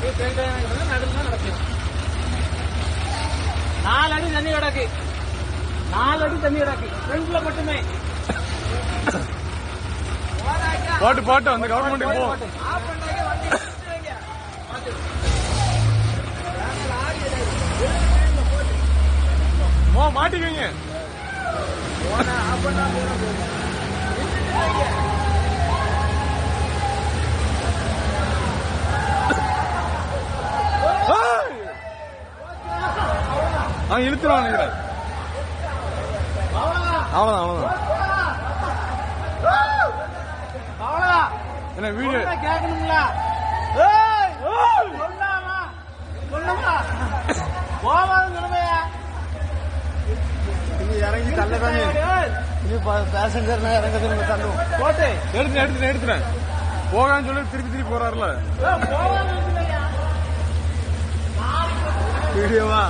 நடுவில் நடக்கும். 4 அடி தண்ணி கிடக்கு. 4 அடி தண்ணி கிடக்கு. ஃப்ரண்ட்ல மட்டுமே. போட்டு அந்த கவர்மெண்ட் போ. மாட்டிக்கங்க. இழுத்துருவான் நினைக்கிறேன். அவ்வளவுதான் என்ன வீடியோ கேட்கணுங்களா? இறங்கி தள்ளதானே பேசஞ்சர் இறங்க தள்ளுவோம். போட்டு எடுத்துறேன் போகான்னு சொல்லி திருப்பி போறாருல வீடியோவா.